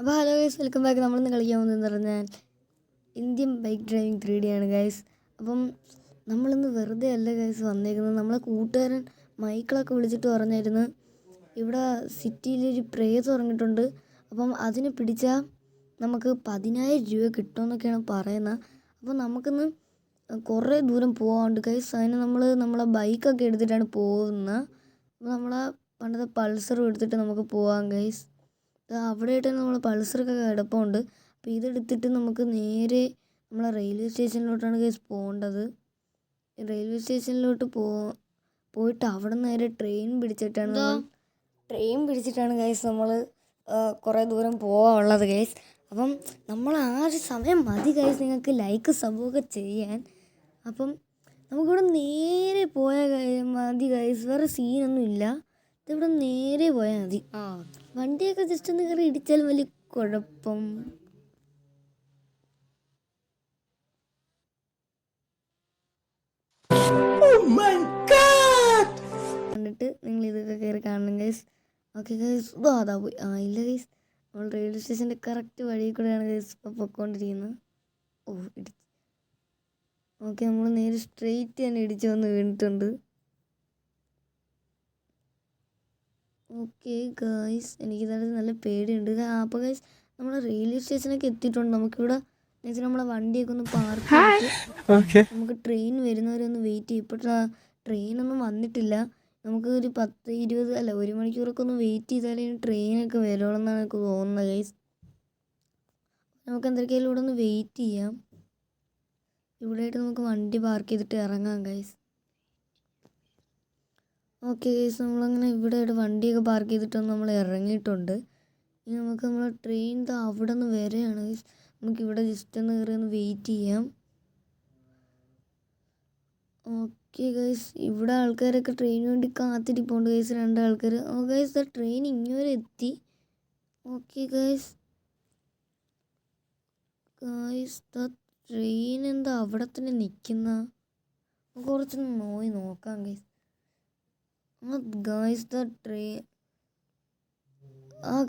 അപ്പോൾ hello guys, welcome back. നമ്മളിന്ന് കളിക്കാൻ പോകുന്നതെന്ന് പറഞ്ഞാൽ ഇന്ത്യൻ ബൈക്ക് ഡ്രൈവിംഗ് 3D ആണ് ഗൈസ്. അപ്പം നമ്മളിന്ന് വെറുതെ അല്ല ഗൈസ് വന്നേക്കുന്നത്. നമ്മളെ കൂട്ടുകാരൻ മൈക്കിളൊക്കെ വിളിച്ചിട്ട് പറഞ്ഞായിരുന്നു ഇവിടെ സിറ്റിയിലൊരു പ്രേതം ഇറങ്ങിയിട്ടുണ്ട്, അപ്പം അതിനെ പിടിച്ചാൽ നമുക്ക് 10,000 രൂപ കിട്ടുമെന്നൊക്കെയാണ് പറയുന്നത്. അപ്പം നമുക്കിന്ന് കുറേ ദൂരം പോകാനുണ്ട് ഗൈസ്. അതിന് നമ്മളെ ബൈക്കൊക്കെ എടുത്തിട്ടാണ് പോകുന്നത്. അപ്പോൾ നമ്മളെ പണ്ടത്തെ പൾസറും എടുത്തിട്ട് നമുക്ക് പോകാം ഗൈസ്. അവിടെയായിട്ട് നമ്മൾ പൾസറൊക്കെ കിടപ്പുണ്ട്. അപ്പോൾ ഇതെടുത്തിട്ട് നമുക്ക് നേരെ നമ്മളെ റെയിൽവേ സ്റ്റേഷനിലോട്ടാണ് ഗൈസ് പോകേണ്ടത്. റെയിൽവേ സ്റ്റേഷനിലോട്ട് പോയിട്ട് അവിടെ നിന്ന് നേരെ ട്രെയിൻ പിടിച്ചിട്ടാണ് ഗൈസ് നമ്മൾ കുറേ ദൂരം പോകാനുള്ളത് ഗൈസ്. അപ്പം നമ്മൾ ആ ഒരു സമയം മതി ഗൈസ് നിങ്ങൾക്ക് ലൈക്ക് സബ്ബൊക്കെ ചെയ്യാൻ. അപ്പം നമുക്കിവിടെ നേരെ പോയാൽ മതി ഗൈസ്, വേറെ സീനൊന്നും ഇല്ല. ഇവിടെ നേരെ പോയാൽ മതി. വണ്ടിയൊക്കെ ജസ്റ്റ് ഒന്ന് കയറി ഇടിച്ചാൽ വലിയ കുഴപ്പം. കണ്ടിട്ട് നിങ്ങൾ ഇതൊക്കെ കയറി കാണണം ഗൈസ്. ഓക്കെ ഗൈസ്, അതാ പോയി. ഇല്ല ഗൈസ്, നമ്മൾ റെയിൽവേ സ്റ്റേഷൻ്റെ കറക്റ്റ് വഴി കൂടെയാണ് ഗൈസ് ഇപ്പോൾ പൊയ്ക്കൊണ്ടിരിക്കുന്നത്. ഇടിച്ചു. ഓക്കെ, നമ്മൾ നേരെ സ്ട്രെയിറ്റ് തന്നെ ഇടിച്ച് വന്ന് വീണിട്ടുണ്ട്. ഓക്കെ ഗൈസ്, എനിക്കിതായിട്ട് നല്ല പേടിയുണ്ട്. അപ്പോൾ ഗൈസ് നമ്മൾ റെയിൽവേ സ്റ്റേഷനൊക്കെ എത്തിയിട്ടുണ്ട്. നമുക്കിവിടെ എന്നുവെച്ചാൽ നമ്മളെ വണ്ടിയൊക്കെ ഒന്ന് പാർക്ക് ചെയ്തിട്ട് നമുക്ക് ട്രെയിൻ വരുന്നവരെ ഒന്ന് വെയിറ്റ് ചെയ്യും. ഇപ്പോൾ ട്രെയിനൊന്നും വന്നിട്ടില്ല. നമുക്ക് ഒരു 10-20 അല്ല 1 മണിക്കൂറൊക്കെ ഒന്ന് വെയിറ്റ് ചെയ്താലേ ട്രെയിനൊക്കെ വരുള്ളൂ എന്നാണ് എനിക്ക് തോന്നുന്നത് ഗൈസ്. നമുക്ക് എന്തൊക്കെയായാലും ഇവിടെ ഒന്ന് വെയിറ്റ് ചെയ്യാം. ഇവിടെയായിട്ട് നമുക്ക് വണ്ടി പാർക്ക് ചെയ്തിട്ട് ഇറങ്ങാം ഗൈസ്. ഓക്കെ ഗൈസ്, നമ്മളങ്ങനെ ഇവിടെ വണ്ടിയൊക്കെ പാർക്ക് ചെയ്തിട്ടൊന്ന് നമ്മൾ ഇറങ്ങിയിട്ടുണ്ട്. ഇനി നമുക്ക് നമ്മളെ ട്രെയിൻ അവിടെ നിന്ന് വരെയാണ് ഗൈസ്. നമുക്കിവിടെ ജസ്റ്റ് ഒന്ന് കയറി ഒന്ന് വെയിറ്റ് ചെയ്യാം. ഓക്കെ ഗൈസ്, ഇവിടെ ആൾക്കാരൊക്കെ ട്രെയിന് വേണ്ടി കാത്തിരിപ്പുണ്ട് ഗൈസ്, 2 ആൾക്കാർ. ഗൈസ് ട്രെയിൻ ഇങ്ങോട്ട് എത്തി. ഓക്കെ ഗൈസ്, ട്രെയിൻ എന്താ അവിടെ തന്നെ നിൽക്കുന്ന? കുറച്ചൊന്ന് നോക്കാം ഗൈസ്.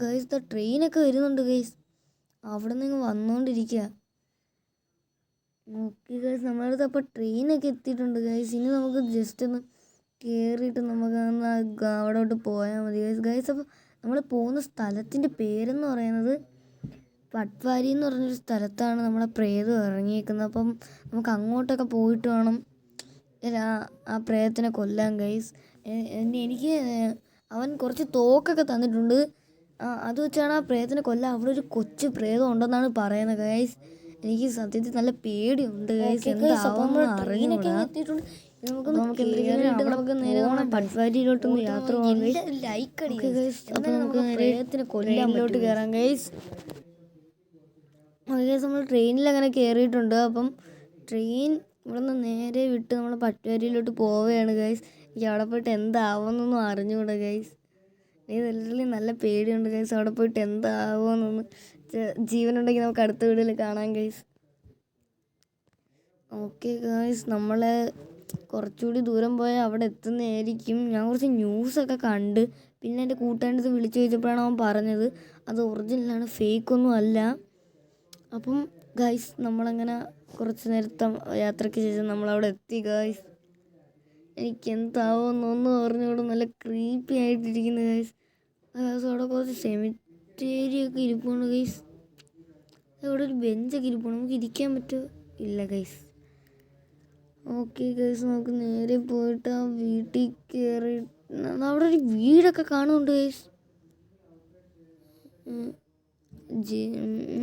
ഗൈസ് ട്രെയിനൊക്കെ വരുന്നുണ്ട് ഗൈസ്, അവിടെ നിന്ന് വന്നുകൊണ്ടിരിക്കുക. ഓക്കെ ഗൈസ്, നമ്മളടുത്ത് അപ്പോൾ ട്രെയിനൊക്കെ എത്തിയിട്ടുണ്ട് ഗൈസ്. ഇനി നമുക്ക് ജസ്റ്റ് ഒന്ന് കയറിയിട്ട് നമുക്ക് അവിടോട്ട് പോയാൽ മതി ഗൈസ്. ഗൈസ് അപ്പോൾ നമ്മൾ പോകുന്ന സ്ഥലത്തിൻ്റെ പേരെന്ന് പറയുന്നത് പട്വാരി എന്ന് പറഞ്ഞൊരു സ്ഥലത്താണ് നമ്മളെ പ്രേതം ഇറങ്ങിയേക്കുന്നത്. അപ്പം നമുക്ക് അങ്ങോട്ടൊക്കെ പോയിട്ട് വേണം ആ പ്രേതത്തിനെ കൊല്ലാൻ ഗൈസ്. എനിക്ക് അവൻ കുറച്ച് തോക്കൊക്കെ തന്നിട്ടുണ്ട്. അത് വെച്ചാണ് ആ പ്രേതത്തിനെ കൊല്ലാൻ. അവിടെ ഒരു കൊച്ചു പ്രേതം ഉണ്ടെന്നാണ് പറയുന്നത് ഗൈസ്. എനിക്ക് സത്യത്തിൽ നല്ല പേടിയുണ്ട് ഗൈസ്. എന്താവുമെന്ന് അറിഞ്ഞൂടാ. നമുക്ക് നേരെ പട്വാരിയിലോട്ടൊന്ന് യാത്ര പോകാം ഗൈസ്. അപ്പോൾ നമുക്ക് പ്രേതത്തിനെ കൊല്ലാനിലോട്ട് കയറാം ഗൈസ്. ഗൈസ് നമ്മൾ ട്രെയിനിലങ്ങനെ കയറിയിട്ടുണ്ട്. അപ്പം ട്രെയിൻ ഇവിടെ നിന്ന് നേരെ വിട്ട് നമ്മൾ പട്വാരിയിലോട്ട് പോവുകയാണ് ഗൈസ്. എനിക്ക് അവിടെ പോയിട്ട് എന്താവുമെന്നൊന്നും അറിഞ്ഞുകൂടാ ഗൈസ്. ഇതെല്ലാം നല്ല പേടിയുണ്ട് ഗൈസ്. അവിടെ പോയിട്ട് എന്താവുമെന്നൊന്ന് ജീവനുണ്ടെങ്കിൽ നമുക്ക് അടുത്ത വീഡിയോയിൽ കാണാം ഗൈസ്. ഓക്കെ ഗൈസ്, നമ്മളെ കുറച്ചുകൂടി ദൂരം പോയാൽ അവിടെ എത്തുന്നതായിരിക്കും. ഞാൻ കുറച്ച് ന്യൂസൊക്കെ കണ്ട് പിന്നെ എൻ്റെ കൂട്ടുകാരൻ്റെ അടുത്ത് വിളിച്ചു ചോദിച്ചപ്പോഴാണ് അവൻ പറഞ്ഞത് അത് ഒറിജിനലാണ്, ഫേക്കൊന്നും അല്ല. അപ്പം ഗൈസ് നമ്മളങ്ങനെ കുറച്ച് നേരത്തെ യാത്രയ്ക്ക് ശേഷം നമ്മളവിടെ എത്തി ഗൈസ്. എനിക്ക് എന്താവുമെന്നൊന്നും പറഞ്ഞുകൂടെ, നല്ല ക്രീപ്പി ആയിട്ടിരിക്കുന്നു ഗൈസ്. അവിടെ കുറച്ച് സെമിറ്റേരിയൊക്കെ ഇരിപ്പുണ്ട് ഗൈസ്. അവിടെ ഒരു ബെഞ്ചൊക്കെ ഇരിപ്പുണ്ട്, നമുക്ക് ഇരിക്കാൻ പറ്റുമോ? ഇല്ല ഗൈസ്. ഓക്കെ ഗൈസ്, നമുക്ക് നേരെ പോയിട്ട് ആ വീട്ടിൽ കയറി അവിടെ ഒരു വീടൊക്കെ കാണുന്നുണ്ട് ഗൈസ്.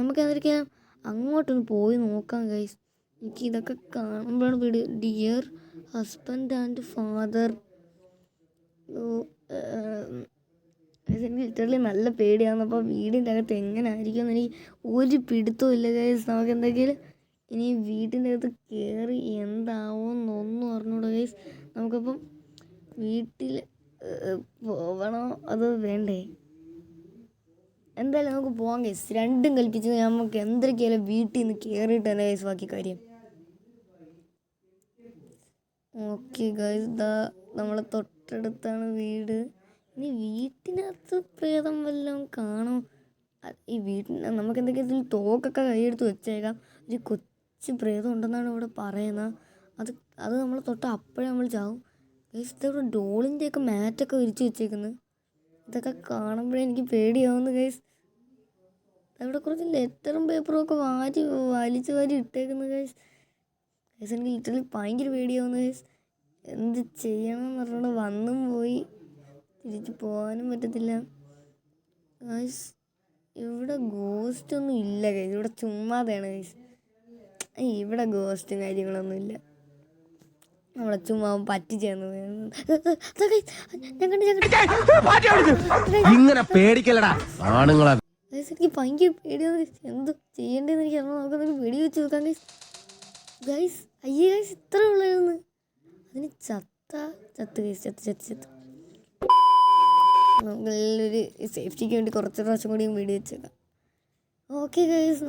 നമുക്ക് എന്തൊക്കെയാ അങ്ങോട്ടൊന്ന് പോയി നോക്കാം ഗൈസ്. എനിക്ക് ഇതൊക്കെ കാണുമ്പോഴാണ് പേടി. Dear husband and father. എനിക്ക് ലിറ്ററലി നല്ല പേടിയാണ്. അപ്പോൾ വീടിൻ്റെ അകത്ത് എങ്ങനെ ആയിരിക്കും എന്ന് എനിക്ക് ഒരു പിടുത്തവും ഇല്ല ഗൈസ്. നമുക്ക് എന്തെങ്കിലും ഇനി വീട്ടിൻ്റെ അകത്ത് കയറി എന്താവുമെന്നൊന്നും അറിഞ്ഞൂടാ ഗൈസ്. നമുക്കപ്പം വീട്ടിൽ പോകണോ അതോ വേണ്ടേ? എന്തായാലും നമുക്ക് പോകാം ഗൈസ്. രണ്ടും കൽപ്പിച്ച് നമുക്ക് എന്തൊക്കെയായാലും വീട്ടിൽ നിന്ന് കയറിയിട്ട് തന്നെ ഗൈസ് ബാക്കി കാര്യം. ഓക്കെ ഗൈസ്, നമ്മളെ തൊട്ടടുത്താണ് വീട്. ഇനി വീട്ടിനകത്ത് പ്രേതം വല്ലതും കാണും. ഈ വീട്ടിന് നമുക്ക് എന്തെങ്കിലും തോക്കൊക്കെ കൈയെടുത്ത് വെച്ചേക്കാം. ഒരു കൊച്ചു പ്രേതം ഉണ്ടെന്നാണ് ഇവിടെ പറയുന്നത്. അത് അത് നമ്മൾ തൊട്ട് അപ്പോഴേ നമ്മൾ ചാവും. ഗൈസ് ഇതവിടെ ഡോളിൻ്റെയൊക്കെ മാറ്റൊക്കെ വിരിച്ച് വെച്ചേക്കുന്നത്. ഇതൊക്കെ കാണുമ്പോഴേ എനിക്ക് പേടിയാവുന്നു ഗൈസ്. അവിടെ കുറച്ച് ലെറ്ററും പേപ്പറും ഒക്കെ വലിച്ച് വാരി ഇട്ടേക്കുന്നു ഗൈസ്. ഗൈസ് എനിക്ക് ലിറ്ററലി ഭയങ്കര പേടിയാവുന്നു ഗൈസ്. എന്ത് ചെയ്യണം എന്ന് പറഞ്ഞാൽ വന്നും പോയി തിരിച്ച് പോകാനും പറ്റത്തില്ല ഗൈസ്. ഇവിടെ ഗോസ്റ്റ് ഒന്നും ഇല്ല ഗൈസ്. ഇവിടെ ചുമ്മാതെയാണ് ഗൈസ്. ഇവിടെ ഗോസ്റ്റും കാര്യങ്ങളൊന്നും ഇല്ല. നമ്മളെ ചുമ്മാ പറ്റിച്ചേന്ന് എനിക്ക് ഭയങ്കര പേടിയാണ്. എന്ത് ചെയ്യേണ്ടതെന്ന് എനിക്ക് അറിയാം. നമുക്കൊന്നൊരു വെടി വെച്ച് നോക്കാം ഗൈസ്. ഗൈസ് അയ്യേ ഗൈസ് ഇത്ര ഉള്ളായിരുന്നു. അതിന് ചത്ത് ഗൈസ് ചത്ത്. നമുക്കൊരു സേഫ്റ്റിക്ക് വേണ്ടി കുറച്ച് പ്രാവശ്യം കൂടി വെടി വെച്ചേക്കാം. ഓക്കെ ഗൈസ്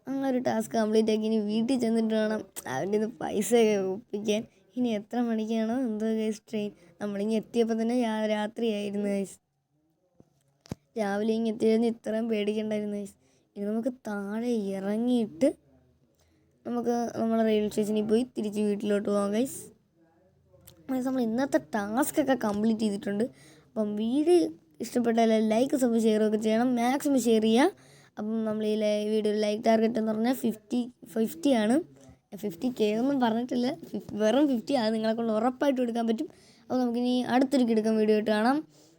നമ്മളൊരു ടാസ്ക് കംപ്ലീറ്റ് ആക്കി. ഇനി വീട്ടിൽ ചെന്നിട്ട് വേണം അവൻ്റെ നിന്ന് പൈസയൊക്കെ ഒപ്പിക്കാൻ. ഇനി എത്ര മണിക്കാണോ എന്തോ ഗൈസ് ട്രെയിൻ. നമ്മളിങ്ങ് എത്തിയപ്പോൾ തന്നെ രാത്രിയായിരുന്നു ഗൈസ്. രാവിലെ ഇങ്ങ് എത്തിയതിന് ഇത്രയും പേടിക്കണ്ടായിരുന്നു ഗൈസ്. ഇനി നമുക്ക് താഴെ ഇറങ്ങിയിട്ട് നമുക്ക് നമ്മളെ റെയിൽവേ സ്റ്റേഷനിൽ പോയി തിരിച്ച് വീട്ടിലോട്ട് പോകാം ഗൈസ്. നമ്മൾ ഇന്നത്തെ ടാസ്കൊക്കെ കംപ്ലീറ്റ് ചെയ്തിട്ടുണ്ട്. അപ്പം വീഡിയോ ഇഷ്ടപ്പെട്ടാൽ ലൈക്ക് സബ് ഷെയർ ഒക്കെ ചെയ്യണം. മാക്സിമം ഷെയർ ചെയ്യുക. അപ്പം നമ്മൾ ഈ വീഡിയോ ലൈക്ക് ടാർഗറ്റ് എന്ന് പറഞ്ഞാൽ 50 ആണ്. 50K ഒന്നും പറഞ്ഞിട്ടില്ല, വെറും 50. അത് നിങ്ങളെ കൊണ്ട് ഉറപ്പായിട്ട് എടുക്കാൻ പറ്റും. അപ്പോൾ നമുക്കിനി അടുത്തൊരു കിടക്കാൻ വീഡിയോ ആയിട്ട് കാണാം.